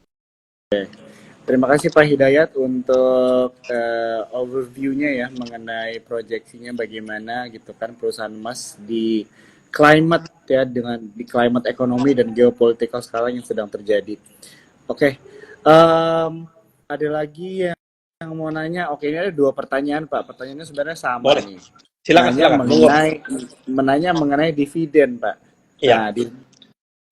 Terima kasih Pak Hidayat untuk overview-nya ya mengenai proyeksinya bagaimana gitu kan perusahaan emas di climate ya, dengan di climate ekonomi dan geopolitikal sekarang yang sedang terjadi. Oke. Ada lagi yang mau nanya. Oke, ini ada 2 pertanyaan Pak. Pertanyaannya sebenarnya sama. Boleh. Nih. Silakan. Menanya mengenai dividen Pak. Iya. Nah,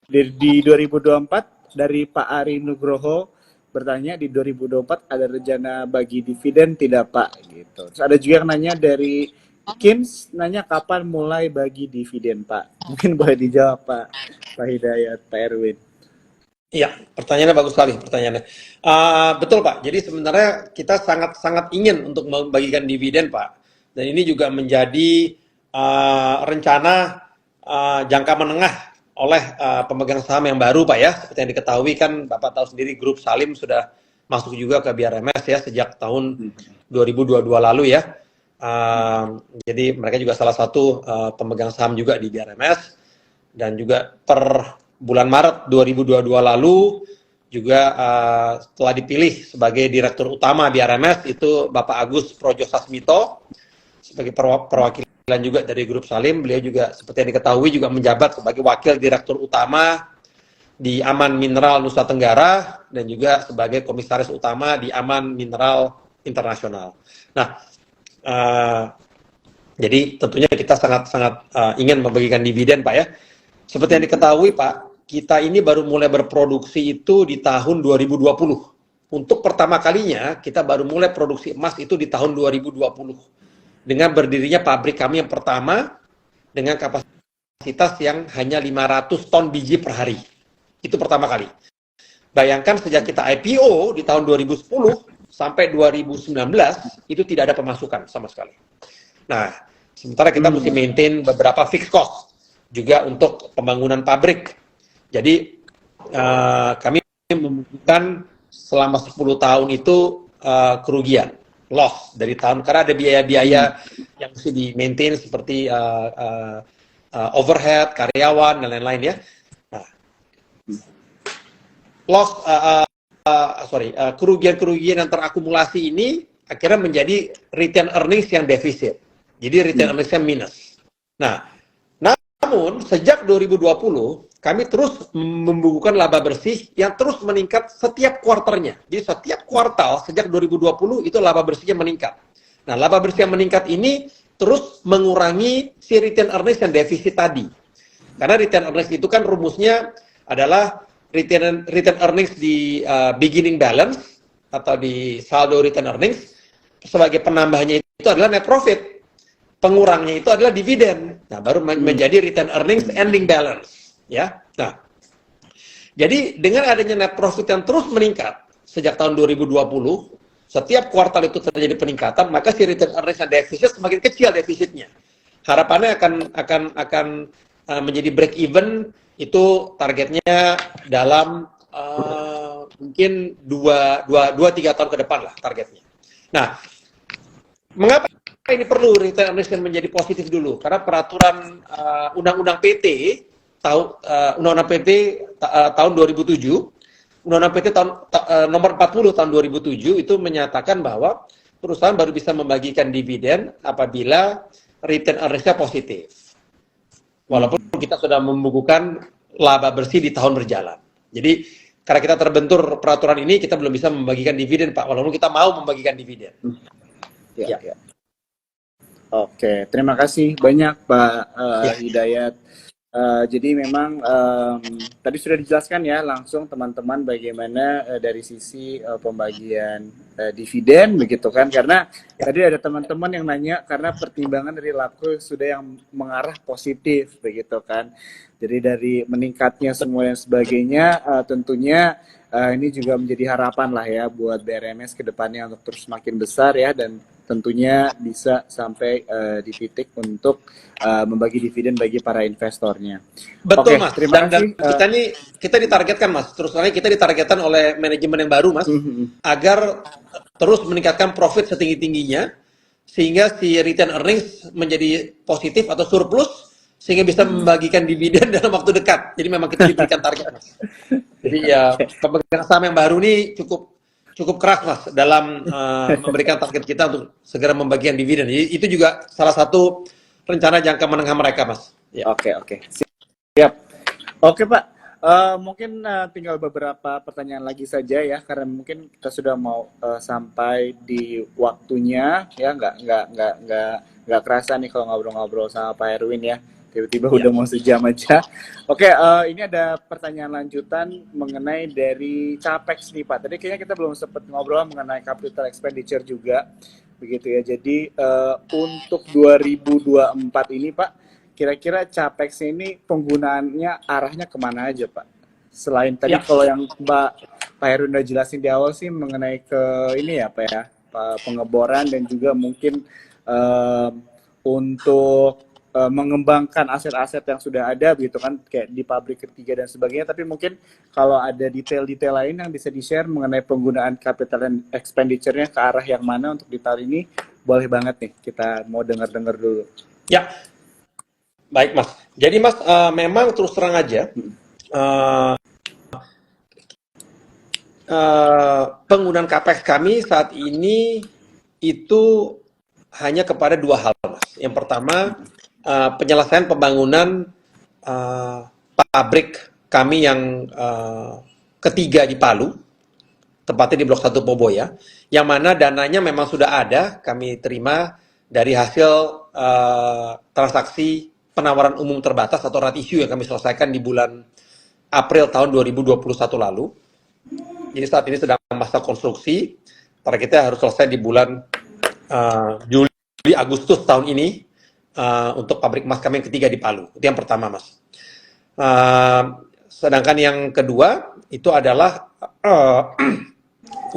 di 2024 dari Pak Ari Nugroho bertanya, di 2024 ada rencana bagi dividen tidak Pak? Gitu. Terus ada juga yang nanya dari Kins, nanya kapan mulai bagi dividen Pak? Mungkin boleh dijawab Pak Hidayat, Pak Erwin. Iya, pertanyaannya bagus sekali pertanyaannya. Betul Pak, jadi sebenarnya kita sangat-sangat ingin untuk membagikan dividen Pak. Dan ini juga menjadi rencana jangka menengah oleh pemegang saham yang baru Pak ya. Seperti yang diketahui kan Bapak tahu sendiri Grup Salim sudah masuk juga ke BRMS ya sejak tahun 2022 lalu ya. Jadi mereka juga salah satu pemegang saham juga di BRMS. Dan juga per bulan Maret 2022 lalu juga telah dipilih sebagai Direktur Utama BRMS itu Bapak Agus Projosasmito sebagai perwakilan juga dari Grup Salim. Beliau juga seperti yang diketahui juga menjabat sebagai Wakil Direktur Utama di Aman Mineral Nusa Tenggara dan juga sebagai komisaris utama di Aman Mineral Internasional. Nah, jadi tentunya kita sangat-sangat ingin membagikan dividen, Pak ya. Seperti yang diketahui, Pak, kita ini baru mulai berproduksi itu di tahun 2020. Untuk pertama kalinya kita baru mulai produksi emas itu di tahun 2020 dengan berdirinya pabrik kami yang pertama dengan kapasitas yang hanya 500 ton biji per hari. Itu pertama kali. Bayangkan sejak kita IPO di tahun 2010 sampai 2019 itu tidak ada pemasukan sama sekali. Nah, sementara kita mesti maintain beberapa fixed cost juga untuk pembangunan pabrik. Jadi kami membutuhkan selama 10 tahun itu kerugian, loss dari tahun, karena ada biaya-biaya yang mesti di-maintain seperti overhead, karyawan, dan lain-lain ya. Nah, loss, kerugian-kerugian yang terakumulasi ini akhirnya menjadi return earnings yang defisit. Jadi return earnings yang minus. Nah, namun sejak 2020 kami terus membukukan laba bersih yang terus meningkat setiap kuarternya. Jadi setiap kuartal sejak 2020 itu laba bersihnya meningkat. Nah, laba bersih yang meningkat ini terus mengurangi si return earnings yang defisit tadi. Karena return earnings itu kan rumusnya adalah return earnings di beginning balance atau di saldo return earnings, sebagai penambahnya itu adalah net profit. Pengurangnya itu adalah dividen. Nah, baru menjadi return earnings ending balance. Ya, nah, jadi dengan adanya net profit yang terus meningkat sejak tahun 2020, setiap kuartal itu terjadi peningkatan, maka si return earnings dan defisit semakin kecil defisitnya. Harapannya akan menjadi break even, itu targetnya dalam mungkin 2-3 tahun ke depan lah targetnya. Nah, mengapa ini perlu return earnings menjadi positif dulu? Karena peraturan Undang-Undang PT Undang-Undang PT tahun 2007, Undang-Undang PT nomor 40 tahun 2007 itu menyatakan bahwa perusahaan baru bisa membagikan dividen apabila return earnings-nya positif. Walaupun kita sudah membukukan laba bersih di tahun berjalan. Jadi karena kita terbentur peraturan ini, kita belum bisa membagikan dividen, Pak. Walaupun kita mau membagikan dividen. Ya. Oke, terima kasih banyak Pak Hidayat. Jadi memang tadi sudah dijelaskan ya langsung teman-teman bagaimana dari sisi pembagian dividen begitu kan, karena tadi ada teman-teman yang nanya karena pertimbangan dari laku sudah yang mengarah positif begitu kan, jadi dari meningkatnya semua dan sebagainya tentunya ini juga menjadi harapan lah ya buat BRMS ke depannya untuk terus semakin besar ya, dan tentunya bisa sampai di titik untuk membagi dividen bagi para investornya. Betul, Mas. Terima Dan kasih. kita ditargetkan, Mas. Terus terang kita ditargetkan oleh manajemen yang baru, Mas, agar terus meningkatkan profit setinggi-tingginya sehingga si return earnings menjadi positif atau surplus sehingga bisa membagikan dividen dalam waktu dekat. Jadi memang kita diberikan target, Mas. Jadi ya pemegang saham yang baru ini cukup keras, Mas, dalam memberikan target kita untuk segera membagikan dividen. Jadi itu juga salah satu rencana jangka menengah mereka, Mas. Ya. Oke. Siap. Oke, Pak. Mungkin tinggal beberapa pertanyaan lagi saja ya, karena mungkin kita sudah mau sampai di waktunya ya, nggak kerasa nih kalau ngobrol-ngobrol sama Pak Erwin ya. Tiba-tiba udah mau sejam aja. Oke, ini ada pertanyaan lanjutan mengenai dari Capex nih Pak. Tadi kayaknya kita belum sempat ngobrol mengenai capital expenditure juga, begitu ya. Jadi untuk 2024 ini Pak, kira-kira Capex ini penggunaannya arahnya kemana aja Pak? Selain tadi kalau yang Pak Heru udah jelasin di awal sih mengenai ke ini ya Pak ya, pengeboran dan juga mungkin untuk mengembangkan aset-aset yang sudah ada begitu kan, kayak di pabrik ketiga dan sebagainya. Tapi mungkin kalau ada detail-detail lain yang bisa di-share mengenai penggunaan capital expenditure-nya ke arah yang mana untuk di tahun ini, boleh banget nih, kita mau dengar-dengar dulu. Ya, baik Mas. Jadi Mas, memang terus terang aja, penggunaan capex kami saat ini itu hanya kepada dua hal, Mas. Yang pertama, penyelesaian pembangunan pabrik kami yang ketiga di Palu, tepatnya di Blok 1 Poboya, yang mana dananya memang sudah ada, kami terima dari hasil transaksi penawaran umum terbatas atau right issue yang kami selesaikan di bulan April tahun 2021 lalu. Jadi saat ini sedang masa konstruksi, targetnya harus selesai di bulan Juli Agustus tahun ini untuk pabrik emas kami yang ketiga di Palu. Itu yang pertama, Mas. Sedangkan yang kedua itu adalah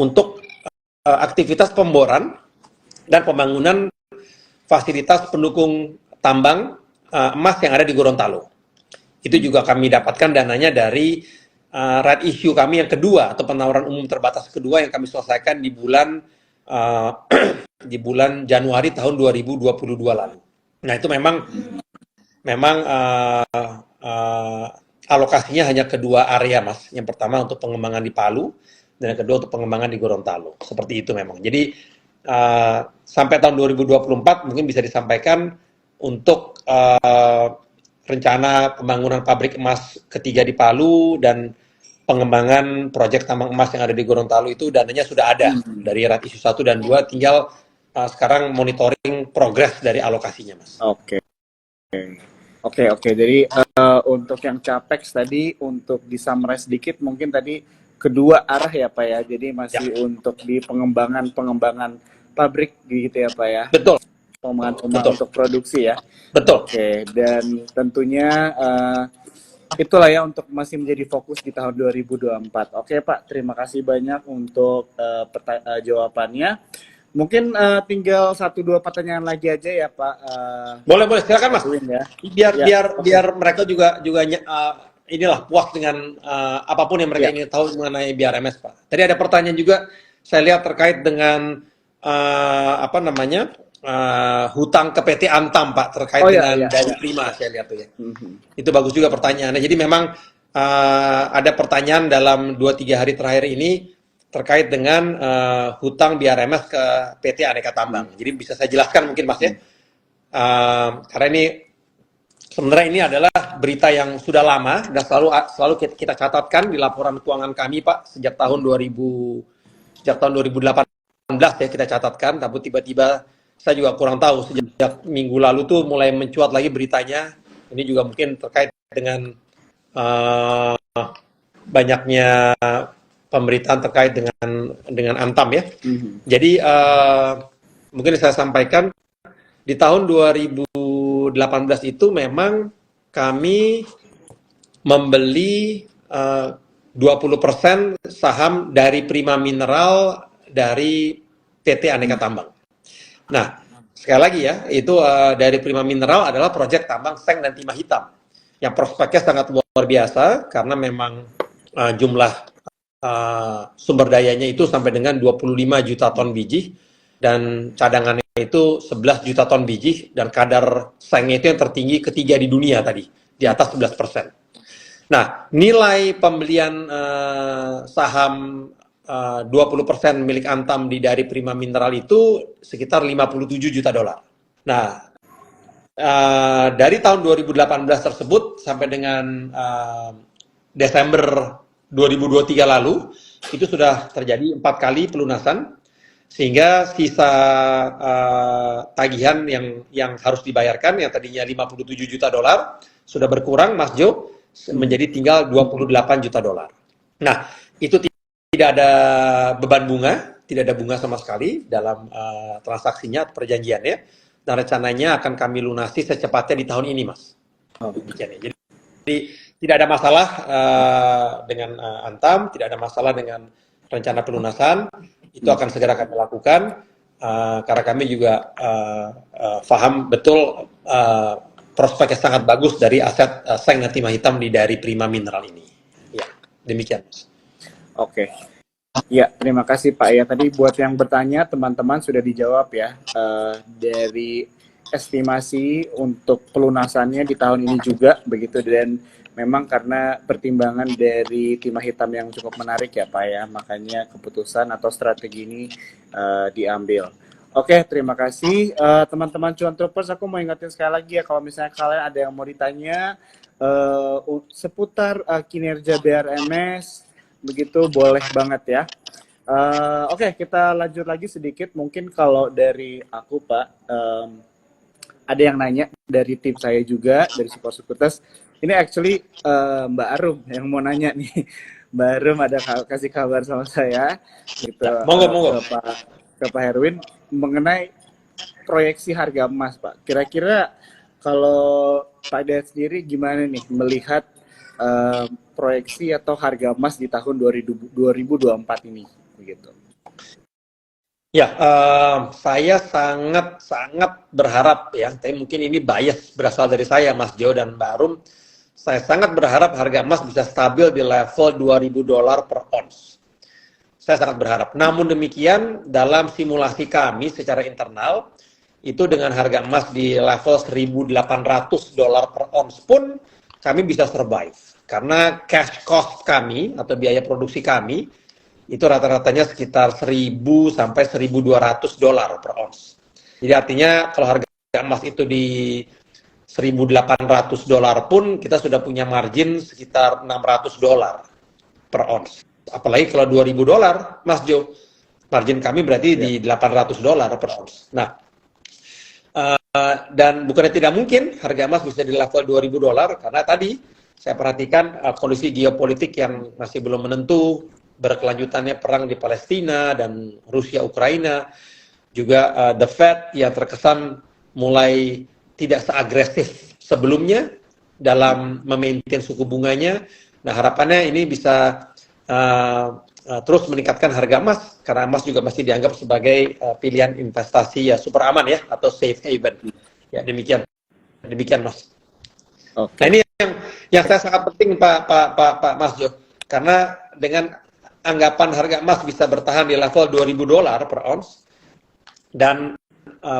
untuk aktivitas pemboran dan pembangunan fasilitas pendukung tambang emas yang ada di Gorontalo. Itu juga kami dapatkan dananya dari right issue kami yang kedua atau penawaran umum terbatas kedua yang kami selesaikan di bulan di bulan Januari tahun 2022 lalu. Nah itu memang alokasinya hanya kedua area, Mas. Yang pertama untuk pengembangan di Palu dan yang kedua untuk pengembangan di Gorontalo. Seperti itu memang. Jadi sampai tahun 2024 mungkin bisa disampaikan untuk rencana pembangunan pabrik emas ketiga di Palu dan pengembangan proyek tambang emas yang ada di Gorontalo itu dananya sudah ada dari RAT issue 1 dan 2, tinggal sekarang monitoring progres dari alokasinya, Mas. Oke. Jadi untuk yang capex tadi, untuk di summarize sedikit, mungkin tadi kedua arah ya Pak ya. Jadi masih untuk di pengembangan pabrik gitu ya Pak ya. Betul. Pengembangan untuk produksi ya. Betul. Oke, dan tentunya itulah ya untuk masih menjadi fokus di tahun 2024. Oke Pak, terima kasih banyak untuk jawabannya. Mungkin tinggal 1-2 pertanyaan lagi aja ya Pak. Boleh silakan Mas. Ya. Biar mereka juga inilah puas dengan apapun yang mereka ingin tahu mengenai BRMS, Pak. Tadi ada pertanyaan juga saya lihat terkait dengan hutang ke PT Antam, Pak, terkait dengan dari Prima, saya lihat tuh ya. Itu bagus juga pertanyaannya. Jadi memang ada pertanyaan dalam 2-3 hari terakhir ini terkait dengan hutang BRMS ke PT Aneka Tambang. Jadi bisa saya jelaskan mungkin Mas ya. Karena ini sebenarnya ini adalah berita yang sudah lama dan selalu kita catatkan di laporan keuangan kami, Pak, sejak tahun 2018 ya kita catatkan, tapi tiba-tiba saya juga kurang tahu sejak minggu lalu tuh mulai mencuat lagi beritanya. Ini juga mungkin terkait dengan banyaknya pemberitaan terkait dengan Antam ya. Jadi mungkin saya sampaikan di tahun 2018 itu memang kami membeli 20% saham dari Prima Mineral dari PT Aneka Tambang. Nah, sekali lagi ya, itu dari Prima Mineral adalah proyek tambang seng dan timah hitam yang prospeknya sangat luar biasa karena memang jumlah sumber dayanya itu sampai dengan 25 juta ton biji dan cadangannya itu 11 juta ton biji dan kadar sengnya itu yang tertinggi ketiga di dunia tadi, di atas 11%. Nah, nilai pembelian saham 20% milik Antam dari Prima Mineral itu sekitar 57 juta dolar. Nah, dari tahun 2018 tersebut sampai dengan Desember 2023 lalu itu sudah terjadi 4 kali pelunasan sehingga sisa tagihan yang harus dibayarkan yang tadinya 57 juta dolar sudah berkurang, Mas Jo, menjadi tinggal 28 juta dolar. Nah, itu tidak ada beban bunga, tidak ada bunga sama sekali dalam transaksinya, perjanjiannya, dan rencananya akan kami lunasi secepatnya di tahun ini, Mas. Jadi tidak ada masalah dengan Antam, tidak ada masalah dengan rencana pelunasan, itu akan segera kami lakukan, karena kami juga paham betul prospeknya sangat bagus dari aset seng dan timah hitam dari Prima Mineral ini. Ya, demikian, Mas. Oke. Ya, terima kasih Pak ya. Tadi buat yang bertanya, teman-teman sudah dijawab ya. Dari estimasi untuk pelunasannya di tahun ini juga begitu, dan memang karena pertimbangan dari timah hitam yang cukup menarik ya Pak ya, makanya keputusan atau strategi ini diambil. Oke, terima kasih teman-teman Cuan Troopers. Aku mau ingetin sekali lagi ya, kalau misalnya kalian ada yang mau ditanya seputar kinerja BRMS, begitu boleh banget ya. Oke, kita lanjut lagi sedikit. Mungkin kalau dari aku Pak, ada yang nanya dari tim saya juga, dari support sekuritas. Ini actually Mbak Arum yang mau nanya nih. Mbak Arum ada kasih kabar sama saya gitu, Ya, monggo, monggo. ke Pak Herwin mengenai proyeksi harga emas Pak. Kira-kira kalau Pak Dayat sendiri gimana nih melihat proyeksi atau harga emas di tahun 2024 ini begitu? Ya, saya sangat berharap ya, tapi mungkin ini bias berasal dari saya, Mas Jo dan Mbak Arum. Saya sangat berharap harga emas bisa stabil di level $2.000 per ons. Saya sangat berharap. Namun demikian, dalam simulasi kami secara internal, itu dengan harga emas di level $1.800 per ons pun kami bisa survive. Karena cash cost kami atau biaya produksi kami itu rata-ratanya sekitar 1.000 sampai $1.200 per ons. Jadi artinya kalau harga emas itu di $1.800 pun kita sudah punya margin sekitar $600 per ons. Apalagi kalau $2.000, Mas Jo, margin kami berarti di $800 per ons. Nah, dan bukannya tidak mungkin harga emas bisa di level $2.000 karena tadi saya perhatikan kondisi geopolitik yang masih belum menentu, berkelanjutannya perang di Palestina dan Rusia Ukraina, juga the Fed yang terkesan mulai tidak seagresif sebelumnya dalam memaintain suku bunganya. Nah, harapannya ini bisa terus meningkatkan harga emas karena emas juga masih dianggap sebagai pilihan investasi ya super aman ya atau safe haven. Ya, demikian Mas. Okay. Nah, ini yang saya sangat penting Pak Mas Jo, karena dengan anggapan harga emas bisa bertahan di level $2.000 per ons dan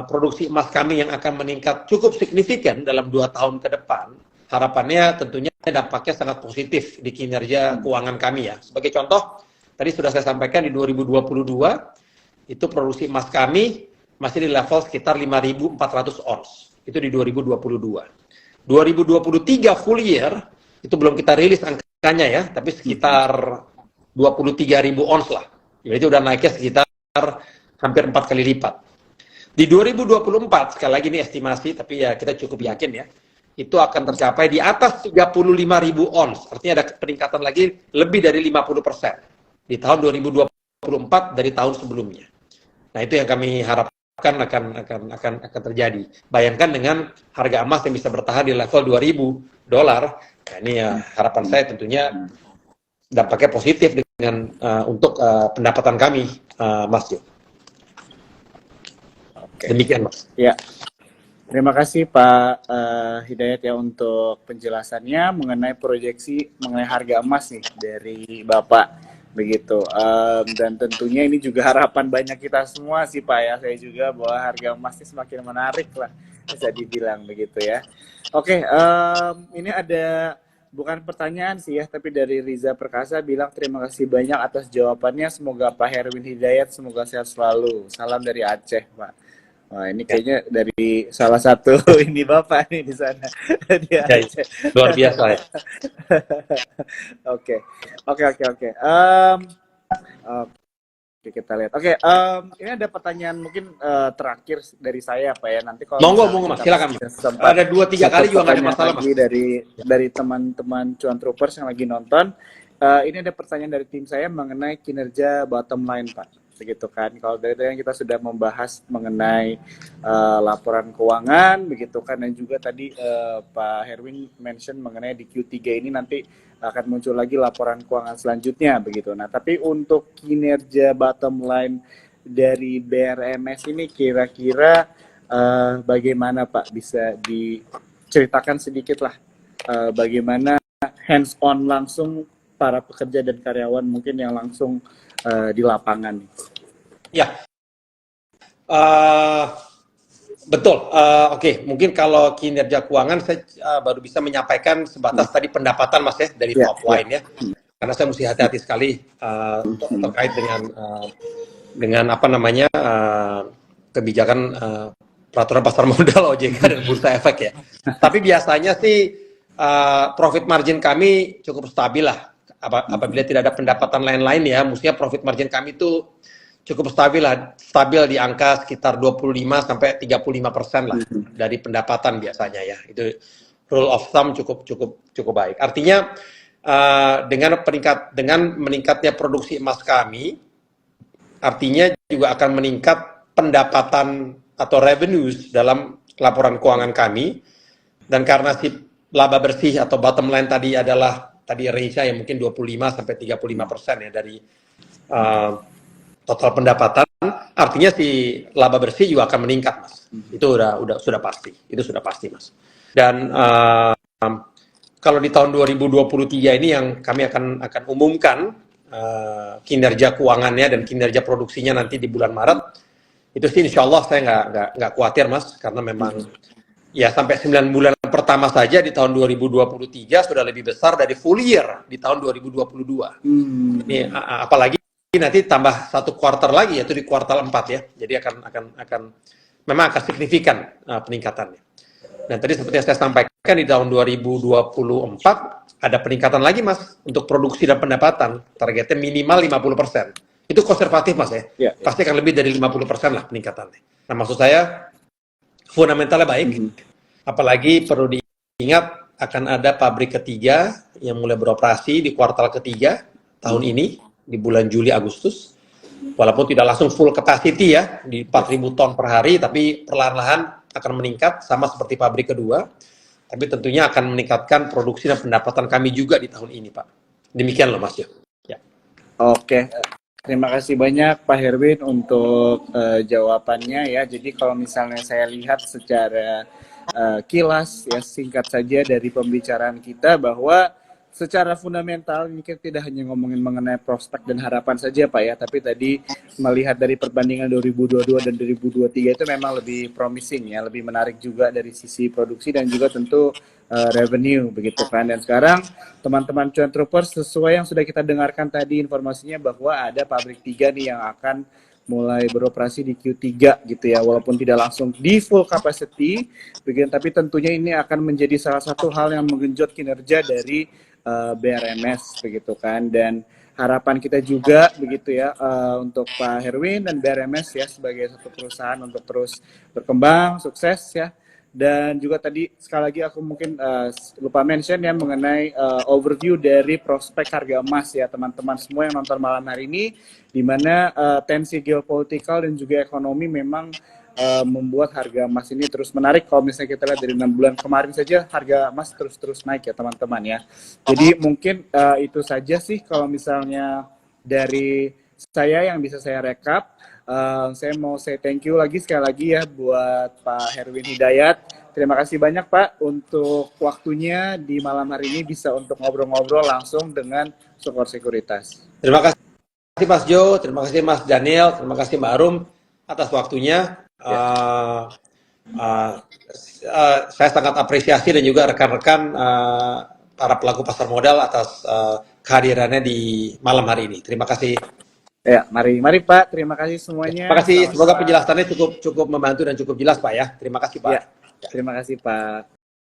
produksi emas kami yang akan meningkat cukup signifikan dalam 2 tahun ke depan, harapannya tentunya dampaknya sangat positif di kinerja keuangan kami ya. Sebagai contoh, tadi sudah saya sampaikan di 2022 itu produksi emas kami masih di level sekitar 5.400 ons. Itu di 2022. 2023 full year itu belum kita rilis angkanya ya, tapi sekitar 23.000 ons lah. Jadi udah naiknya sekitar hampir 4 kali lipat. Di 2024, sekali lagi ini estimasi, tapi ya kita cukup yakin ya, itu akan tercapai di atas 35.000 ons. Artinya ada peningkatan lagi lebih dari 50% di tahun 2024 dari tahun sebelumnya. Nah, itu yang kami harapkan akan terjadi. Bayangkan dengan harga emas yang bisa bertahan di level $2.000. Nah, ini ya harapan saya tentunya dampaknya positif dengan untuk pendapatan kami, Mas Jo. Oke. Demikian, Mas. Ya, terima kasih Pak Hidayat ya untuk penjelasannya mengenai proyeksi mengenai harga emas nih dari Bapak begitu. Dan tentunya ini juga harapan banyak kita semua sih Pak ya. Saya juga bahwa harga emas ini semakin menarik lah bisa dibilang begitu ya. Oke, ini ada bukan pertanyaan sih ya, tapi dari Riza Perkasa bilang terima kasih banyak atas jawabannya. Semoga Pak Herwin Hidayat semoga sehat selalu. Salam dari Aceh, Pak. Wah, ini kayaknya dari salah satu ini Bapak nih di sana di Aceh. Luar biasa ya. Oke, kita lihat. Oke, ini ada pertanyaan mungkin terakhir dari saya Pak ya. Nanti kalau monggo Mas, silakan Mas. Ada 2-3 kali juga nggak ada masalah Mas. Dari teman-teman Cuan Troopers yang lagi nonton, ini ada pertanyaan dari tim saya mengenai kinerja bottom line Pak. Begitu kan, kalau dari yang kita sudah membahas mengenai laporan keuangan begitu kan, dan juga tadi Pak Herwin mention mengenai di Q3 ini nanti akan muncul lagi laporan keuangan selanjutnya begitu. Nah, tapi untuk kinerja bottom line dari BRMS ini kira-kira bagaimana Pak, bisa diceritakan sedikit lah bagaimana hands on langsung para pekerja dan karyawan mungkin yang langsung di lapangan. Ya, betul. Oke, mungkin kalau kinerja keuangan saya baru bisa menyampaikan sebatas tadi pendapatan Mas ya dari top line ya. Karena saya mesti hati-hati sekali terkait dengan apa namanya kebijakan peraturan pasar modal OJK dan bursa efek ya. Tapi biasanya sih profit margin kami cukup stabil lah. Apabila tidak ada pendapatan lain-lain ya, maksudnya profit margin kami itu cukup stabil lah, stabil di angka sekitar 25 sampai 35% lah dari pendapatan biasanya ya. Itu rule of thumb cukup baik. Artinya dengan meningkatnya produksi emas kami, artinya juga akan meningkat pendapatan atau revenues dalam laporan keuangan kami. Dan karena si laba bersih atau bottom line tadi adalah tadi range-nya yang mungkin 25 sampai 35% ya dari total pendapatan, artinya si laba bersih juga akan meningkat, Mas. Itu sudah pasti. Itu sudah pasti, Mas. Dan kalau di tahun 2023 ini yang kami akan umumkan kinerja keuangannya dan kinerja produksinya nanti di bulan Maret, itu sih insya Allah saya nggak khawatir, Mas, karena memang ya sampai 9 bulan pertama saja di tahun 2023 sudah lebih besar dari full year di tahun 2022. Ini apalagi nanti tambah satu kuartal lagi, yaitu di kuartal 4 ya. Jadi memang akan signifikan peningkatannya. Dan tadi seperti yang saya sampaikan di tahun 2024 ada peningkatan lagi, Mas, untuk produksi dan pendapatan. Targetnya minimal 50%. Itu konservatif, Mas ya. Pasti akan lebih dari 50% lah peningkatannya. Nah, maksud saya fundamentalnya baik. Apalagi perlu diingat akan ada pabrik ketiga yang mulai beroperasi di kuartal ketiga tahun ini di bulan Juli Agustus. Walaupun tidak langsung full capacity ya di 4.000 ton per hari, tapi perlahan-lahan akan meningkat sama seperti pabrik kedua. Tapi tentunya akan meningkatkan produksi dan pendapatan kami juga di tahun ini, Pak. Demikian loh, Mas Jo. Ya. Oke. Terima kasih banyak Pak Herwin untuk jawabannya ya. Jadi kalau misalnya saya lihat secara kilas ya singkat saja dari pembicaraan kita bahwa secara fundamental ini kita tidak hanya ngomongin mengenai prospek dan harapan saja Pak ya, tapi tadi melihat dari perbandingan 2022 dan 2023 itu memang lebih promising ya, lebih menarik juga dari sisi produksi dan juga tentu revenue begitu kan. Dan sekarang teman-teman Cuan Troopers, sesuai yang sudah kita dengarkan tadi informasinya bahwa ada pabrik 3 nih yang akan mulai beroperasi di Q3 gitu ya, walaupun tidak langsung di full capacity begitu, tapi tentunya ini akan menjadi salah satu hal yang menggenjot kinerja dari BRMS begitu kan. Dan harapan kita juga begitu ya untuk Pak Herwin dan BRMS ya sebagai satu perusahaan untuk terus berkembang sukses ya. Dan juga tadi sekali lagi aku mungkin lupa mention ya mengenai overview dari prospek harga emas ya teman-teman semua yang nonton malam hari ini, di mana tensi geopolitikal dan juga ekonomi memang membuat harga emas ini terus menarik. Kalau misalnya kita lihat dari 6 bulan kemarin saja harga emas terus naik ya teman-teman ya. Jadi mungkin itu saja sih kalau misalnya dari saya yang bisa saya rekap. Saya mau say thank you lagi sekali lagi ya buat Pak Herwin Hidayat. Terima kasih banyak Pak untuk waktunya di malam hari ini bisa untuk ngobrol-ngobrol langsung dengan Sukor Sekuritas. Terima kasih Mas Jo, terima kasih Mas Daniel, terima kasih Mbak Arum atas waktunya. Saya sangat apresiasi dan juga rekan-rekan para pelaku pasar modal atas kehadirannya di malam hari ini. Terima kasih. Ya, mari Pak. Terima kasih semuanya. Terima kasih. Semoga penjelasannya cukup membantu dan cukup jelas Pak ya. Terima kasih Pak. Ya, terima kasih Pak.